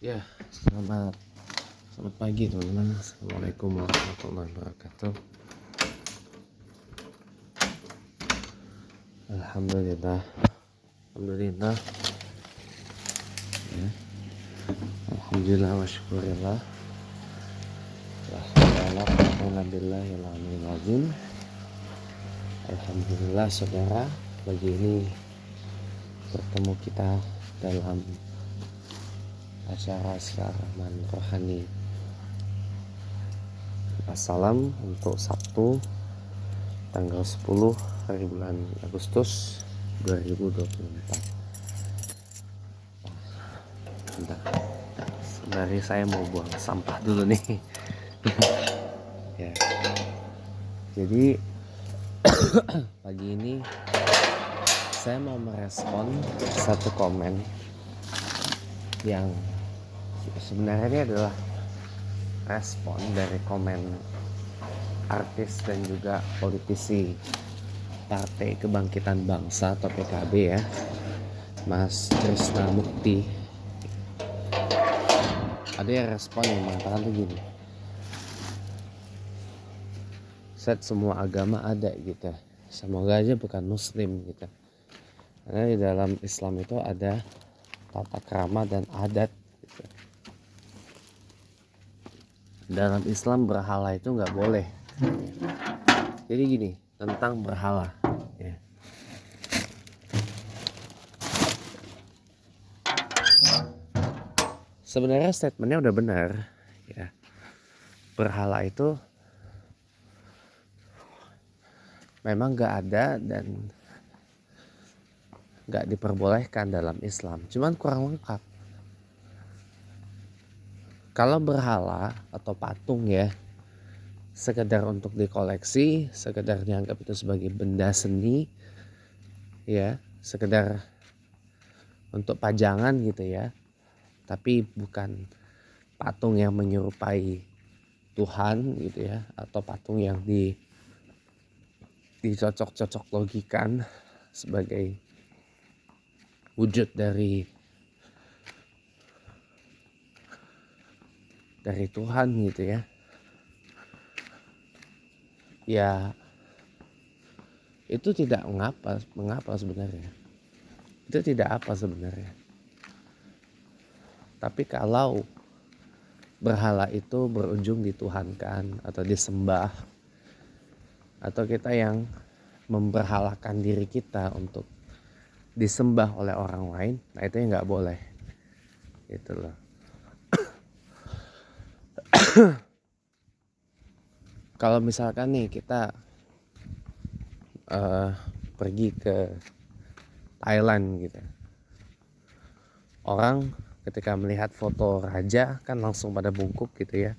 Ya, selamat pagi teman-teman. Assalamualaikum warahmatullahi wabarakatuh. Alhamdulillah, alhamdulillah, ya. Alhamdulillah wa syukurillah. Alhamdulillah saudara, pagi ini bertemu kita dalam acara siaran rohani Assalam untuk Sabtu tanggal 10 hari bulan Agustus 2024. Bentar, sembari saya mau buang sampah dulu nih. Ya, jadi pagi ini saya mau merespon satu komen yang sebenarnya ini adalah respon dari komen artis dan juga politisi Partai Kebangkitan Bangsa atau PKB ya, Mas Trisna Mukti. Ada yang respon yang mengatakan begini, set semua agama ada gitu, semoga aja bukan muslim gitu, karena di dalam Islam itu ada tata krama dan adat gitu. Dalam Islam berhala itu nggak boleh. Jadi gini tentang berhala ya. Sebenarnya statementnya udah benar ya. Berhala itu memang nggak ada dan nggak diperbolehkan dalam Islam, cuman kurang lengkap. Kalau berhala atau patung ya, sekedar untuk dikoleksi, sekedar dianggap itu sebagai benda seni ya, sekedar untuk pajangan gitu ya, tapi bukan patung yang menyerupai Tuhan gitu ya, atau patung yang dicocok-cocok logikan sebagai wujud dari Tuhan gitu ya. Ya itu tidak mengapa sebenarnya. Itu tidak apa sebenarnya. Tapi kalau berhala itu berujung dituhankan atau disembah, atau kita yang memberhalakan diri kita untuk disembah oleh orang lain, nah itu yang nggak boleh gitu loh. Kalau misalkan nih kita pergi ke Thailand gitu, orang ketika melihat foto raja kan langsung pada bungkuk gitu ya.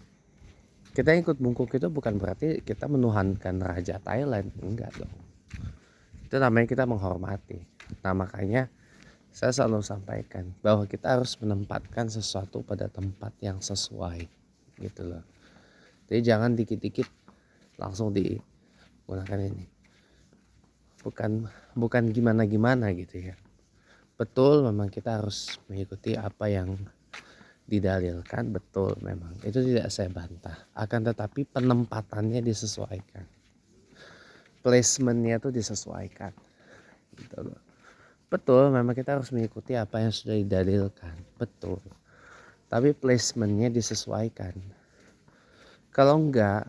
Kita ikut bungkuk itu bukan berarti kita menuhankan raja Thailand, enggak dong. Itu namanya kita menghormati. Nah makanya saya selalu sampaikan bahwa kita harus menempatkan sesuatu pada tempat yang sesuai gitu loh. Jadi jangan dikit-dikit langsung digunakan ini. Bukan gimana-gimana gitu ya. Betul memang kita harus mengikuti apa yang didalilkan, betul memang. Itu tidak saya bantah. Akan tetapi penempatannya disesuaikan. Placementnya itu disesuaikan. Gitu loh. Betul memang kita harus mengikuti apa yang sudah didalilkan. Betul. Tapi placementnya disesuaikan. Kalau enggak,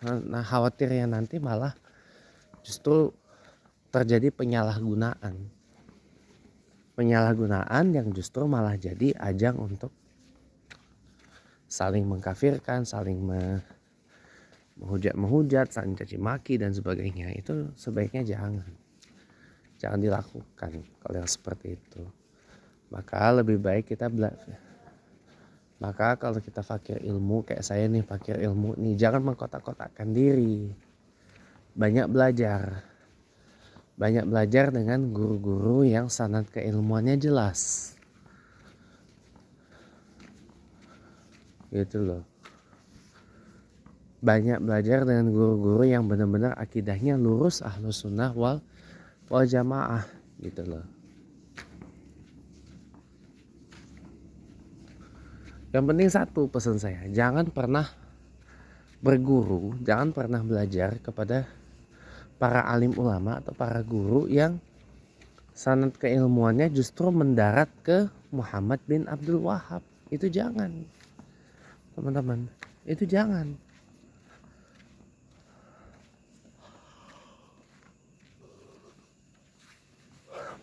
nah khawatirnya nanti malah justru terjadi penyalahgunaan yang justru malah jadi ajang untuk saling mengkafirkan, saling menghujat, saling caci maki dan sebagainya. Itu sebaiknya jangan dilakukan kalau yang seperti itu. Maka lebih baik kita Maka kalau kita fakir ilmu kayak saya nih, fakir ilmu nih, jangan mengkotak-kotakkan diri. Banyak belajar dengan guru-guru yang sanad keilmuannya jelas. Gitu loh. Banyak belajar dengan guru-guru yang benar-benar akidahnya lurus, ahlus sunnah wal jamaah gitu loh. Yang penting satu pesan saya, jangan pernah berguru, jangan pernah belajar kepada para alim ulama atau para guru yang sanad keilmuannya justru mendarat ke Muhammad bin Abdul Wahab. Itu jangan, teman-teman, itu jangan.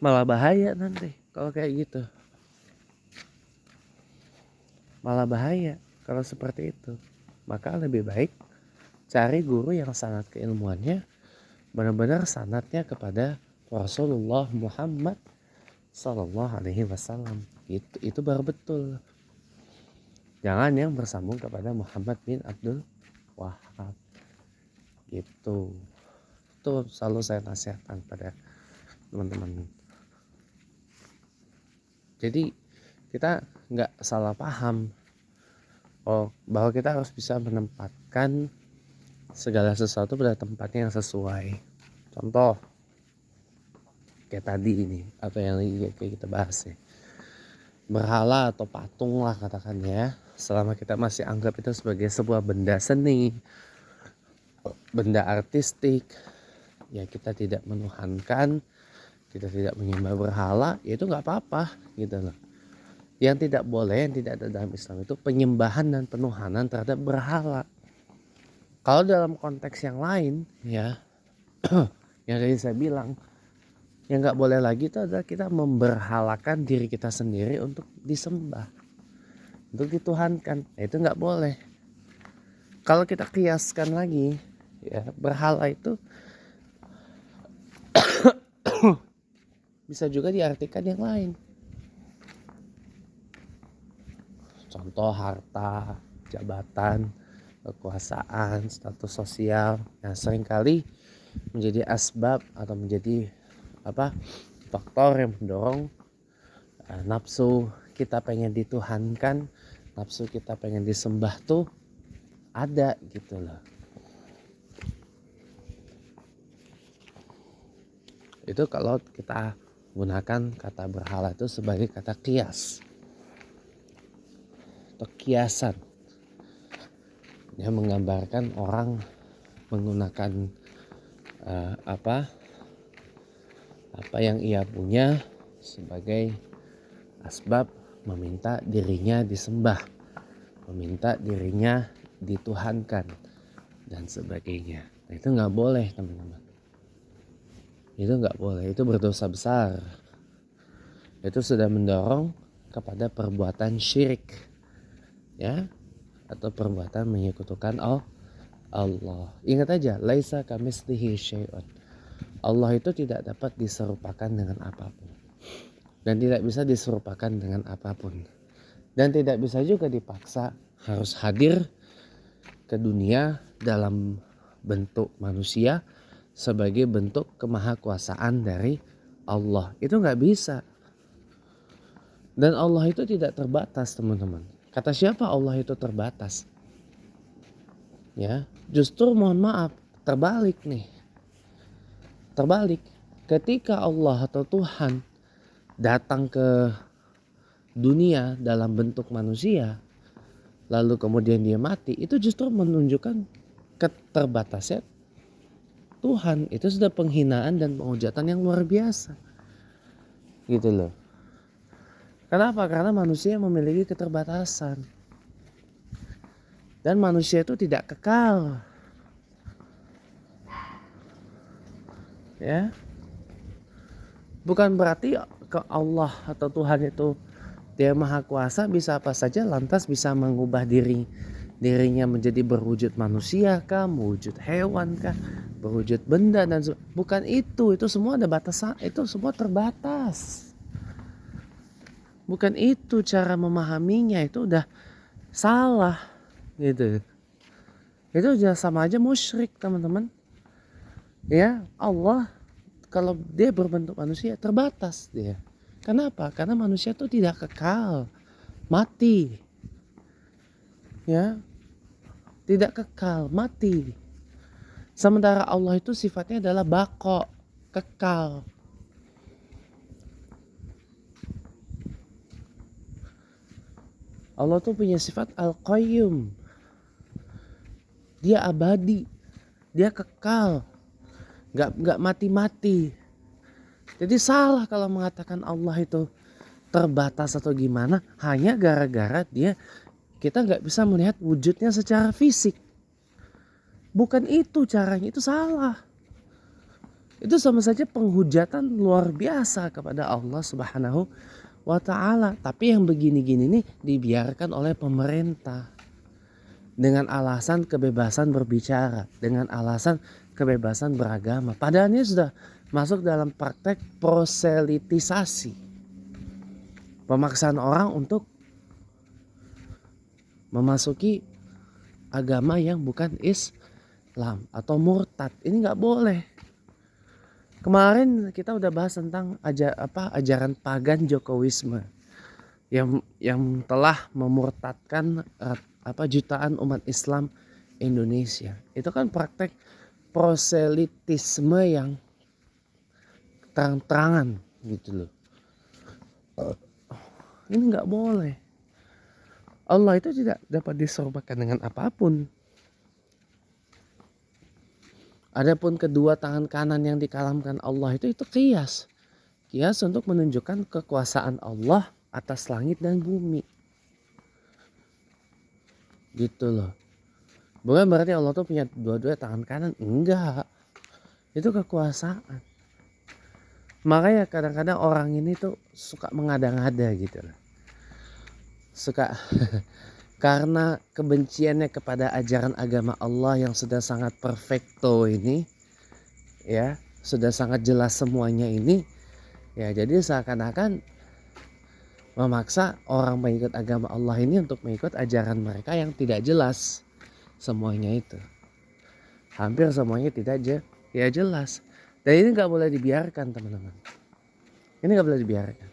Malah bahaya nanti kalau kayak gitu, malah bahaya kalau seperti itu. Maka lebih baik cari guru yang sanad keilmuannya benar-benar sanadnya kepada Rasulullah Muhammad Sallallahu Alaihi Wasallam. Itu baru betul. Jangan yang bersambung kepada Muhammad bin Abdul Wahab. Gitu. Itu selalu saya nasihatkan pada teman-teman. Jadi kita nggak salah paham bahwa kita harus bisa menempatkan segala sesuatu pada tempatnya yang sesuai. Contoh kayak tadi ini atau yang kayak kita bahas ya, berhala atau patung lah katakan ya, selama kita masih anggap itu sebagai sebuah benda seni, benda artistik, ya kita tidak menuhankan, kita tidak menyembah berhala, ya itu nggak apa-apa gitu loh. Yang tidak boleh, yang tidak ada dalam Islam itu penyembahan dan penuhanan terhadap berhala. Kalau dalam konteks yang lain ya yang tadi saya bilang, yang nggak boleh lagi itu adalah kita memberhalakan diri kita sendiri untuk disembah, untuk dituhankan. Nah, itu nggak boleh. Kalau kita kiaskan lagi ya, berhala itu bisa juga diartikan yang lain. Contoh harta, jabatan, kekuasaan, status sosial yang seringkali menjadi asbab atau menjadi faktor yang mendorong nafsu kita pengen dituhankan, nafsu kita pengen disembah tuh ada gitu loh. Itu kalau kita gunakan kata berhala itu sebagai kata kias atau kiasan yang menggambarkan orang menggunakan apa yang ia punya sebagai asbab meminta dirinya disembah, meminta dirinya dituhankan dan sebagainya. Nah, itu nggak boleh teman-teman. Itu nggak boleh, itu berdosa besar. Itu sudah mendorong kepada perbuatan syirik, ya, atau perbuatan menyekutukan Allah. Ingat aja, laisa kamitslihi syai'un. Allah itu tidak dapat diserupakan dengan apapun, dan tidak bisa diserupakan dengan apapun, dan tidak bisa juga dipaksa harus hadir ke dunia dalam bentuk manusia sebagai bentuk kemahakuasaan dari Allah. Itu nggak bisa. Dan Allah itu tidak terbatas teman-teman. Kata siapa Allah itu terbatas? Ya, justru mohon maaf, terbalik nih. Terbalik. Ketika Allah atau Tuhan datang ke dunia dalam bentuk manusia, lalu kemudian dia mati, itu justru menunjukkan keterbatasan Tuhan. Itu sudah penghinaan dan penghujatan yang luar biasa. Gitu loh. Kenapa? Karena manusia memiliki keterbatasan. Dan manusia itu tidak kekal. Ya. Bukan berarti ke Allah atau Tuhan itu Dia Maha Kuasa bisa apa saja, lantas bisa mengubah dirinya menjadi berwujud manusia kah, berwujud hewan kah, berwujud benda dan bukan itu semua ada batasan, itu semua terbatas. Bukan itu cara memahaminya, itu udah salah gitu. Itu udah sama aja musyrik teman-teman. Ya, Allah kalau dia berbentuk manusia terbatas dia. Kenapa? Karena manusia itu tidak kekal, mati. Ya, tidak kekal, mati. Sementara Allah itu sifatnya adalah baqo, kekal. Allah tuh punya sifat Al-Qayyum. Dia abadi, dia kekal, nggak mati-mati. Jadi salah kalau mengatakan Allah itu terbatas atau gimana hanya gara-gara kita nggak bisa melihat wujudnya secara fisik. Bukan itu caranya, itu salah. Itu sama saja penghujatan luar biasa kepada Allah Subhanahu wa ta'ala. Tapi yang begini-gini nih dibiarkan oleh pemerintah dengan alasan kebebasan berbicara, dengan alasan kebebasan beragama. Padahal ini sudah masuk dalam praktek proselitisasi, pemaksaan orang untuk memasuki agama yang bukan Islam atau murtad. Ini nggak boleh. Kemarin kita udah bahas tentang ajaran pagan Jokowisme yang telah memurtadkan jutaan umat Islam Indonesia. Itu kan praktek proselitisme yang terang-terangan gitu loh. Ini nggak boleh. Allah itu tidak dapat diserupakan dengan apapun. Adapun kedua tangan kanan yang dikalamkan Allah itu kias. Kias untuk menunjukkan kekuasaan Allah atas langit dan bumi. Gitu loh. Bukan berarti Allah tuh punya dua-dua tangan kanan. Enggak. Itu kekuasaan. Makanya kadang-kadang orang ini tuh suka mengada-ngada gitu loh. Suka karena kebenciannya kepada ajaran agama Allah yang sudah sangat perfecto ini, ya, sudah sangat jelas semuanya ini, ya, jadi seakan-akan memaksa orang mengikut agama Allah ini untuk mengikut ajaran mereka yang tidak jelas semuanya itu. Hampir semuanya tidak jelas. Dan ini nggak boleh dibiarkan, teman-teman. Ini nggak boleh dibiarkan.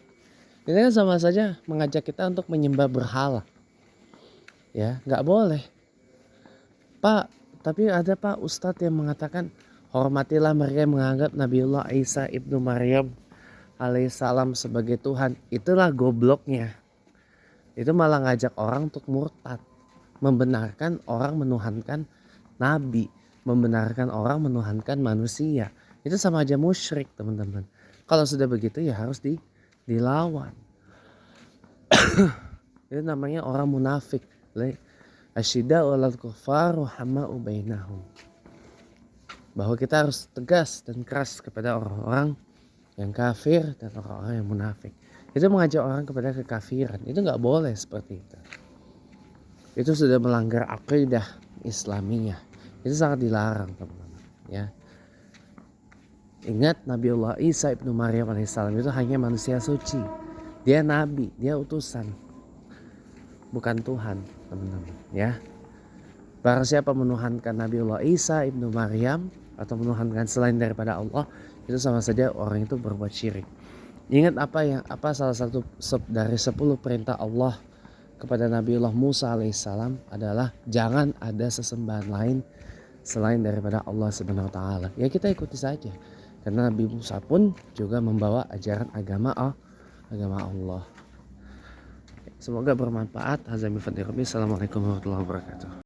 Ini kan sama saja mengajak kita untuk menyembah berhala. Ya, nggak boleh. Pak, tapi ada Pak Ustadz yang mengatakan hormatilah mereka yang menganggap Nabiullah Isa ibnu Maryam alaihissalam sebagai Tuhan. Itulah gobloknya. Itu malah ngajak orang untuk murtad, membenarkan orang menuhankan Nabi, membenarkan orang menuhankan manusia. Itu sama aja musyrik, teman-teman. Kalau sudah begitu ya harus dilawan. Itu namanya orang munafik. Asyida'u 'alal kuffar rahama'u bainahum. Bahwa kita harus tegas dan keras kepada orang-orang yang kafir dan orang-orang yang munafik. Itu mengajak orang kepada kekafiran. Itu nggak boleh seperti itu. Itu sudah melanggar akidah Islamiyah. Itu sangat dilarang, teman-teman. Ya. Ingat Nabiullah Isa ibnu Maryam alaihissalam itu hanya manusia suci. Dia nabi, dia utusan. Bukan Tuhan, teman-teman, ya. Barang siapa menuhankan Nabiullah Isa ibnu Maryam atau menuhankan selain daripada Allah, itu sama saja orang itu berbuat syirik. Ingat apa salah satu dari 10 perintah Allah kepada Nabiullah Musa alaihissalam adalah jangan ada sesembahan lain selain daripada Allah Subhanahu wa taala. Ya kita ikuti saja. Karena Nabi Musa pun juga membawa ajaran agama Allah. Semoga bermanfaat. Assalamualaikum warahmatullahi wabarakatuh.